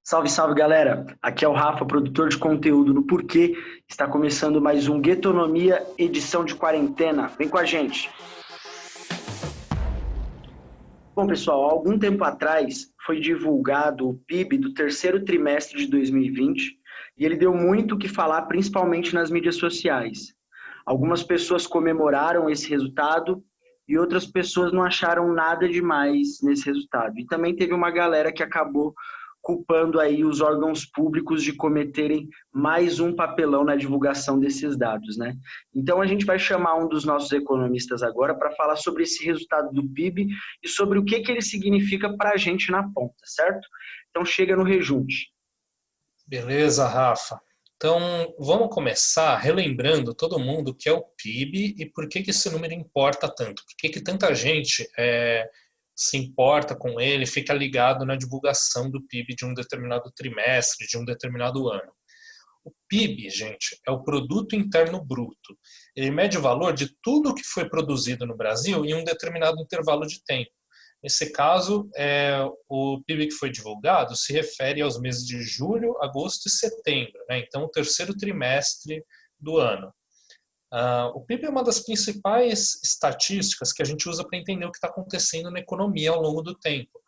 Salve, salve, galera! Aqui é o Rafa, produtor de conteúdo no Porquê. Está começando mais um Guetonomia, edição de quarentena. Vem com a gente! Bom, pessoal, há algum tempo atrás foi divulgado o PIB do terceiro trimestre de 2020 e ele deu muito o que falar, principalmente nas mídias sociais. Algumas pessoas comemoraram esse resultado e outras pessoas não acharam nada demais nesse resultado. E também teve uma galera que acabou culpando aí os órgãos públicos de cometerem mais um papelão na divulgação desses dados, né? Então a gente vai chamar um dos nossos economistas agora para falar sobre esse resultado do PIB e sobre o que ele significa para a gente na ponta, certo? Então chega no rejunte. Beleza, Rafa. Então, vamos começar relembrando todo mundo o que é o PIB e por que esse número importa tanto. Por que tanta gente se importa com ele, fica ligado na divulgação do PIB de um determinado trimestre, de um determinado ano. O PIB, gente, é o Produto Interno Bruto. Ele mede o valor de tudo que foi produzido no Brasil em um determinado intervalo de tempo. Nesse caso, o PIB que foi divulgado se refere aos meses de julho, agosto e setembro, né? Então, o terceiro trimestre do ano. O PIB é uma das principais estatísticas que a gente usa para entender o que está acontecendo na economia ao longo do tempo.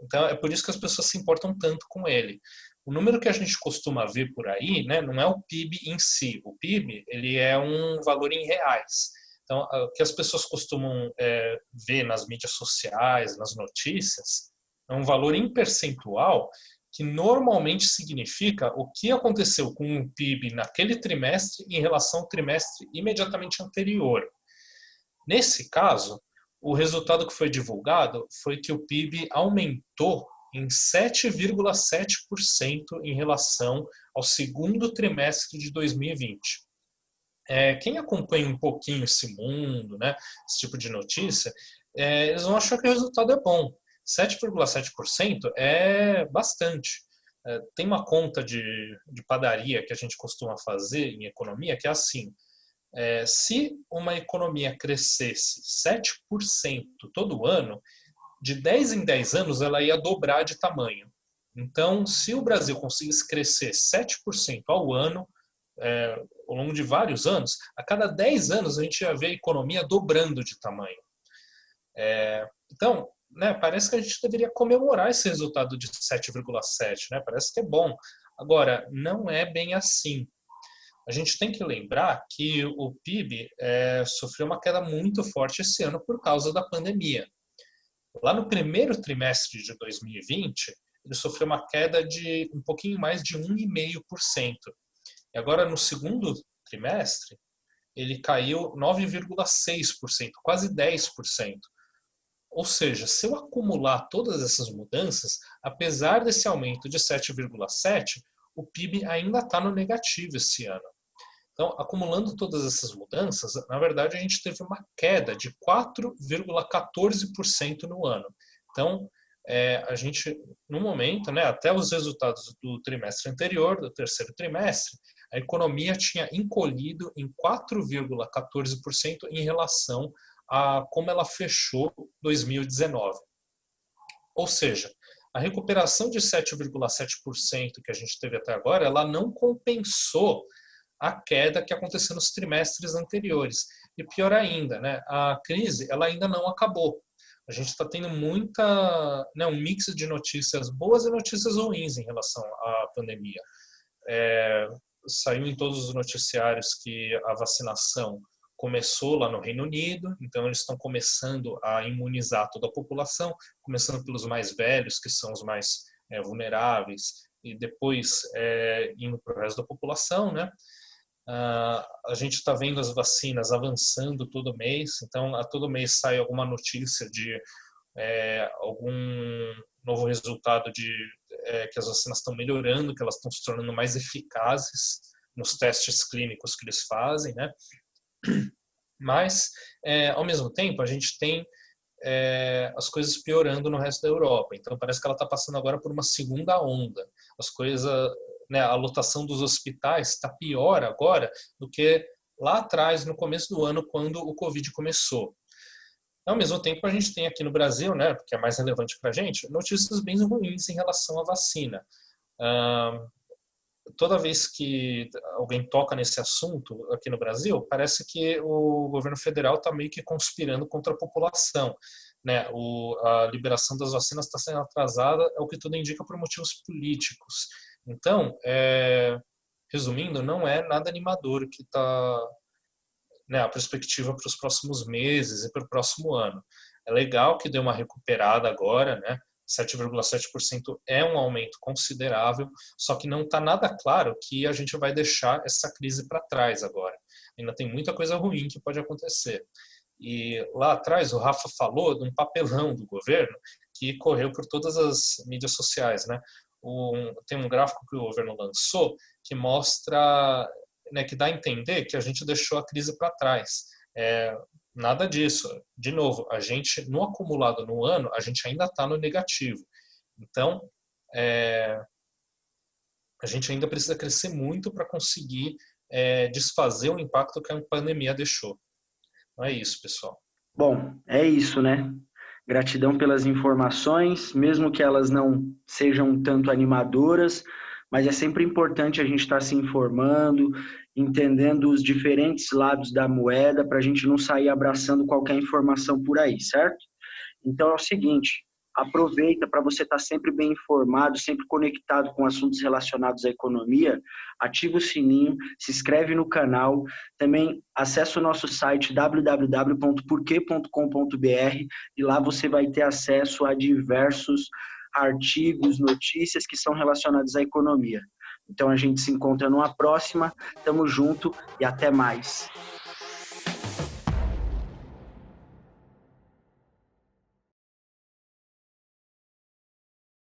Então, é por isso que as pessoas se importam tanto com ele. O número que a gente costuma ver por aí, né, não é o PIB em si. O PIB ele é um valor em reais. Então, o que as pessoas costumam ver nas mídias sociais, nas notícias, é um valor em percentual que normalmente significa o que aconteceu com o PIB naquele trimestre em relação ao trimestre imediatamente anterior. Nesse caso, o resultado que foi divulgado foi que o PIB aumentou em 7,7% em relação ao segundo trimestre de 2020. Quem acompanha um pouquinho esse mundo, né, esse tipo de notícia, eles vão achar que o resultado é bom. 7,7% é bastante. Tem uma conta de padaria que a gente costuma fazer em economia que é assim: se uma economia crescesse 7% todo ano, de 10 em 10 anos ela ia dobrar de tamanho. Então, se o Brasil conseguisse crescer 7% ao ano, ao longo de vários anos, a cada 10 anos a gente ia ver a economia dobrando de tamanho. Então, né, parece que a gente deveria comemorar esse resultado de 7,7, né? Parece que é bom. Agora, não é bem assim. A gente tem que lembrar que o PIB sofreu uma queda muito forte esse ano por causa da pandemia. Lá no primeiro trimestre de 2020, ele sofreu uma queda de um pouquinho mais de 1,5%. E agora, no segundo trimestre, ele caiu 9,6%, quase 10%. Ou seja, se eu acumular todas essas mudanças, apesar desse aumento de 7,7%, o PIB ainda está no negativo esse ano. Então, acumulando todas essas mudanças, na verdade, a gente teve uma queda de 4,14% no ano. Então, a gente, no momento, né, até os resultados do trimestre anterior, do terceiro trimestre, a economia tinha encolhido em 4,14% em relação a como ela fechou 2019. Ou seja, a recuperação de 7,7% que a gente teve até agora, ela não compensou a queda que aconteceu nos trimestres anteriores. E pior ainda, né, a crise ela ainda não acabou. A gente está tendo um mix de notícias boas e notícias ruins em relação à pandemia. Saiu em todos os noticiários que a vacinação começou lá no Reino Unido, então eles estão começando a imunizar toda a população, começando pelos mais velhos, que são os mais vulneráveis, e depois indo para o resto da população, né? A gente está vendo as vacinas avançando todo mês, então a todo mês sai alguma notícia de algum novo resultado de que as vacinas estão melhorando, que elas estão se tornando mais eficazes nos testes clínicos que eles fazem, né? Mas, ao mesmo tempo, a gente tem as coisas piorando no resto da Europa. Então, parece que ela está passando agora por uma segunda onda. As coisas, né, a lotação dos hospitais está pior agora do que lá atrás, no começo do ano, quando o Covid começou. Ao mesmo tempo, a gente tem aqui no Brasil, né, porque é mais relevante para a gente, notícias bem ruins em relação à vacina. Toda vez que alguém toca nesse assunto aqui no Brasil, parece que o governo federal está meio que conspirando contra a população, né? A liberação das vacinas está sendo atrasada, é o que tudo indica, por motivos políticos. Então, resumindo, não é nada animador que está, né, a perspectiva para os próximos meses e para o próximo ano. É legal que deu uma recuperada agora, né? 7,7% é um aumento considerável, só que não está nada claro que a gente vai deixar essa crise para trás agora. Ainda tem muita coisa ruim que pode acontecer. E lá atrás o Rafa falou de um papelão do governo que correu por todas as mídias sociais, né? Tem um gráfico que o governo lançou que mostra, né, que dá a entender que a gente deixou a crise para trás. Nada disso. De novo, a gente, no acumulado no ano, a gente ainda está no negativo. Então, a gente ainda precisa crescer muito para conseguir desfazer o impacto que a pandemia deixou. Não é isso, pessoal. Bom, é isso, né? Gratidão pelas informações, mesmo que elas não sejam tanto animadoras, mas é sempre importante a gente estar se informando, entendendo os diferentes lados da moeda, para a gente não sair abraçando qualquer informação por aí, certo? Então é o seguinte, aproveita para você estar sempre bem informado, sempre conectado com assuntos relacionados à economia, ativa o sininho, se inscreve no canal, também acessa o nosso site www.porque.com.br e lá você vai ter acesso a diversos artigos, notícias que são relacionados à economia. Então a gente se encontra numa próxima, tamo junto e até mais.